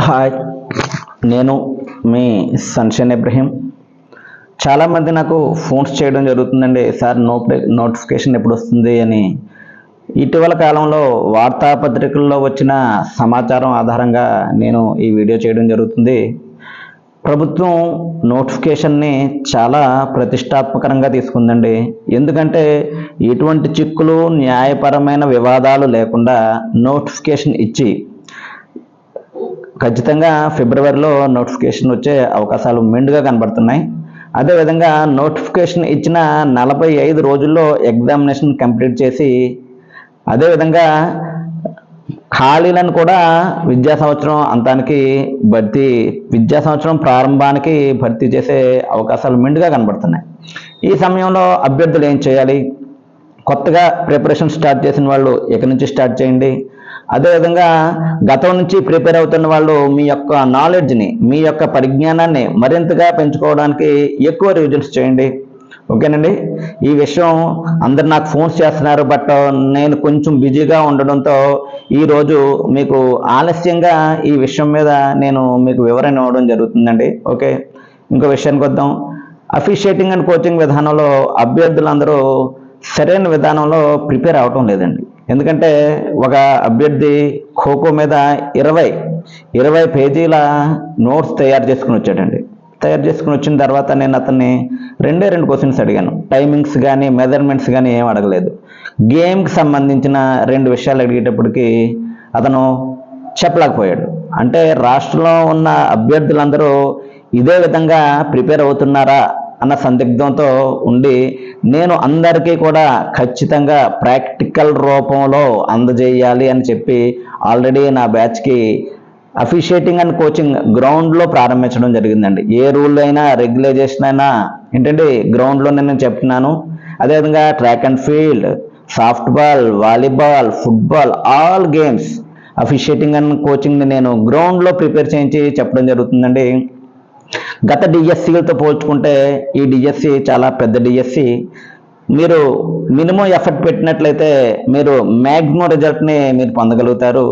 Hi, నేను మీ sunshine Ibrahim. చాలామంది నాకు ఫోన్స్ చేయడం జరుగుతుందండి, సార్ నోటిఫికేషన్ ఎప్పుడు వస్తుంది అని. ఇటీవల కాలంలో వార్తాపత్రికల్లో వచ్చిన సమాచారం ఆధారంగా నేను ఈ వీడియో చేయడం జరుగుతుంది. ప్రభుత్వం నోటిఫికేషన్ని చాలా ప్రతిష్టాత్మకంగా తీసుకుందండి. ఎందుకంటే ఎటువంటి చిక్కులు, న్యాయపరమైన వివాదాలు లేకుండా నోటిఫికేషన్ ఇచ్చి ఖచ్చితంగా ఫిబ్రవరిలో నోటిఫికేషన్ వచ్చే అవకాశాలు మెండుగా కనబడుతున్నాయి. అదేవిధంగా నోటిఫికేషన్ ఇచ్చిన 45 రోజుల్లో ఎగ్జామినేషన్ కంప్లీట్ చేసి, అదేవిధంగా ఖాళీలను కూడా విద్యా సంవత్సరం ప్రారంభానికి భర్తీ చేసే అవకాశాలు మెండుగా కనబడుతున్నాయి. ఈ సమయంలో అభ్యర్థులు ఏం చేయాలి? కొత్తగా ప్రిపరేషన్ స్టార్ట్ చేసిన వాళ్ళు ఇక నుంచి స్టార్ట్ చేయండి. అదేవిధంగా గతం నుంచి ప్రిపేర్ అవుతున్న వాళ్ళు మీ యొక్క నాలెడ్జ్ని, మీ యొక్క పరిజ్ఞానాన్ని మరింతగా పెంచుకోవడానికి ఎక్కువ రివిజన్స్ చేయండి. ఓకేనండి. ఈ విషయం అందరు నాకు ఫోన్స్ చేస్తున్నారు, బట్ నేను కొంచెం బిజీగా ఉండడంతో ఈరోజు మీకు ఆలస్యంగా ఈ విషయం మీద నేను మీకు వివరణ ఇవ్వడం జరుగుతుందండి. ఓకే, ఇంకో విషయానికి వద్దాం. అఫీషియేటింగ్ అండ్ కోచింగ్ విధానంలో అభ్యర్థులందరూ సరైన విధానంలో ప్రిపేర్ అవటం లేదండి. ఎందుకంటే ఒక అభ్యర్థి ఖోఖో మీద 20 పేజీల నోట్స్ తయారు చేసుకుని వచ్చాడండి. తయారు చేసుకుని వచ్చిన తర్వాత నేను అతన్ని 2 క్వశ్చన్స్ అడిగాను. టైమింగ్స్ కానీ మెజర్మెంట్స్ కానీ ఏం అడగలేదు. గేమ్కి సంబంధించిన 2 విషయాలు అడిగేటప్పటికి అతను చెప్పలేకపోయాడు. అంటే రాష్ట్రంలో ఉన్న అభ్యర్థులందరూ ఇదే విధంగా ప్రిపేర్ అవుతున్నారా అన్న సందిగ్ధంతో ఉండి, నేను అందరికీ కూడా ఖచ్చితంగా ప్రాక్టికల్ రూపంలో అందజేయాలి అని చెప్పి ఆల్రెడీ నా బ్యాచ్కి అఫీషియేటింగ్ అండ్ కోచింగ్ గ్రౌండ్లో ప్రారంభించడం జరిగిందండి. ఏ రూల్ అయినా, రెగ్యులైజేషన్ అయినా ఏంటంటే గ్రౌండ్లో నేను చెప్తున్నాను. అదేవిధంగా track and field, softball, volleyball, football, all games officiating and కోచింగ్ని నేను గ్రౌండ్లో ప్రిపేర్ చేయించి చెప్పడం జరుగుతుందండి. గత డిఎస్సీలతో పోల్చుకుంటే ఈ డిఎస్సి చాలా పెద్ద డిఎస్సి. మీరు మినిమం ఎఫర్ట్ పెట్టినట్లయితే మీరు మ్యాక్సిమం రిజల్ట్ని మీరు పొందగలుగుతారు.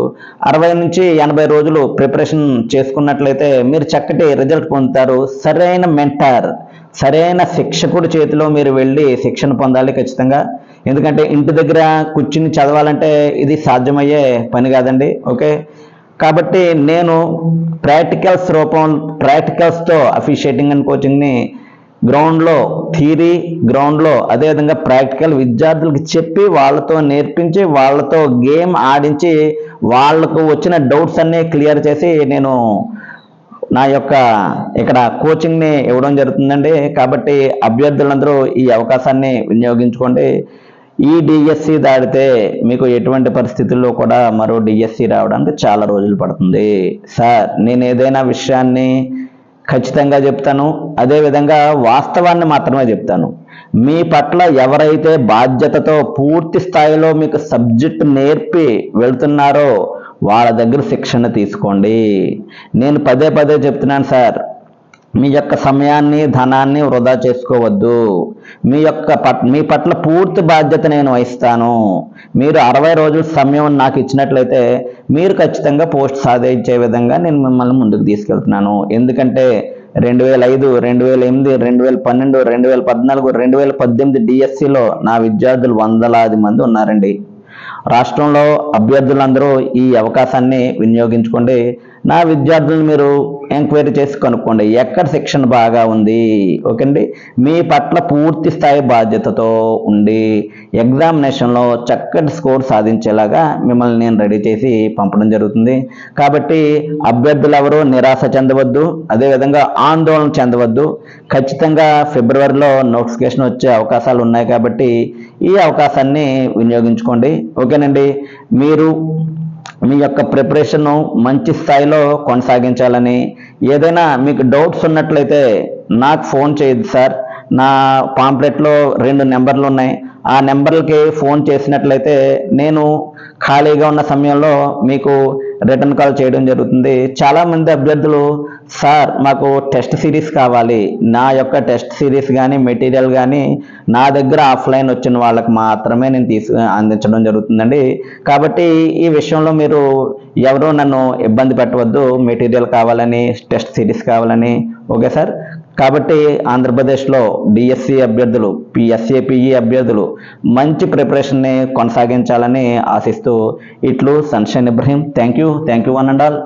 60 నుంచి 80 రోజులు ప్రిపరేషన్ చేసుకున్నట్లయితే మీరు చక్కటి రిజల్ట్ పొందుతారు. సరైన మెంటర్, సరైన శిక్షకుడి చేతిలో మీరు వెళ్ళి శిక్షణ పొందాలి ఖచ్చితంగా. ఎందుకంటే ఇంటి దగ్గర కూర్చుని చదవాలంటే ఇది సాధ్యమయ్యే పని కాదండి. ఓకే, కాబట్టి నేను ప్రాక్టికల్స్తో అఫీషియేటింగ్ అండ్ కోచింగ్ని గ్రౌండ్లో, థియరీ గ్రౌండ్లో, అదేవిధంగా ప్రాక్టికల్ విద్యార్థులకు చెప్పి వాళ్ళతో నేర్పించి వాళ్ళతో గేమ్ ఆడించి వాళ్ళకు వచ్చిన డౌట్స్ అన్నీ క్లియర్ చేసి నేను నా యొక్క ఇక్కడ కోచింగ్ని ఇవ్వడం జరుగుతుందండి. కాబట్టి అభ్యర్థులందరూ ఈ అవకాశాన్ని వినియోగించుకోండి. ఈ డిఎస్సి దాటితే మీకు ఎటువంటి పరిస్థితుల్లో కూడా మరో డిఎస్సి రావడానికి చాలా రోజులు పడుతుంది. సార్, నేను ఏదైనా విషయాన్ని ఖచ్చితంగా చెప్తాను, అదేవిధంగా వాస్తవాన్ని మాత్రమే చెప్తాను. మీ పట్ల ఎవరైతే బాధ్యతతో పూర్తి స్థాయిలో మీకు సబ్జెక్ట్ నేర్పి వెళ్తున్నారో వాళ్ళ దగ్గర శిక్షణ తీసుకోండి. నేను పదే చెప్తున్నాను సార్, మీ యొక్క సమయాన్ని, ధనాన్ని వృధా చేసుకోవద్దు. మీ పట్ల పూర్తి బాధ్యత నేను వహిస్తాను. మీరు 60 రోజుల సమయం నాకు ఇచ్చినట్లయితే మీరు ఖచ్చితంగా పోస్ట్ సాధించే విధంగా నేను మిమ్మల్ని ముందుకు తీసుకెళ్తున్నాను. ఎందుకంటే 2005, 2008, 2012, 2014, 2018 డిఎస్సిలో నా విద్యార్థులు వందలాది మంది ఉన్నారండి. రాష్ట్రంలో అభ్యర్థులందరూ ఈ అవకాశాన్ని వినియోగించుకోండి. నా విద్యార్థులను మీరు ఎంక్వైరీ చేసి కనుక్కోండి ఎక్కడ శిక్షణ బాగా ఉంది. ఓకే అండి. మీ పట్ల పూర్తి స్థాయి బాధ్యతతో ఉండి ఎగ్జామినేషన్లో చక్కటి స్కోర్ సాధించేలాగా మిమ్మల్ని నేను రెడీ చేసి పంపడం జరుగుతుంది. కాబట్టి అభ్యర్థులు ఎవరు నిరాశ చెందవద్దు, అదేవిధంగా ఆందోళన చెందవద్దు. ఖచ్చితంగా ఫిబ్రవరిలో నోటిఫికేషన్ వచ్చే అవకాశాలు ఉన్నాయి కాబట్టి ఈ అవకాశాన్ని వినియోగించుకోండి. ఓకేనండి. మీరు మీ యొక్క ప్రిపరేషన్ మంచి స్థాయిలో కొనసాగించాలని, ఏదైనా మీకు డౌట్స్ ఉన్నట్లయితే నాకు ఫోన్ చేయదు సార్. నా పాంప్లెట్లో 2 నెంబర్లు ఉన్నాయి. ఆ నెంబర్లకి ఫోన్ చేసినట్లయితే నేను ఖాళీగా ఉన్న సమయంలో మీకు రిటర్న్ కాల్ చేయడం జరుగుతుంది. చాలామంది అభ్యర్థులు సార్ మాకు టెస్ట్ సిరీస్ కావాలి, నా యొక్క టెస్ట్ సిరీస్ కానీ మెటీరియల్ కానీ నా దగ్గర ఆఫ్లైన్ వచ్చిన వాళ్ళకి మాత్రమే నేను అందించడం జరుగుతుందండి. కాబట్టి ఈ విషయంలో మీరు ఎవరో నన్ను ఇబ్బంది పెట్టవద్దు, మెటీరియల్ కావాలని టెస్ట్ సిరీస్ కావాలని. Okay sir. కాబట్టి ఆంధ్రప్రదేశ్లో డిఎస్సి అభ్యర్థులు, ఎస్ఏపిఈ అభ్యర్థులు మంచి ప్రిపరేషన్ని కొనసాగించాలని ఆశిస్తూ ఇట్లు sunshine Ibrahim. Thank you one and all.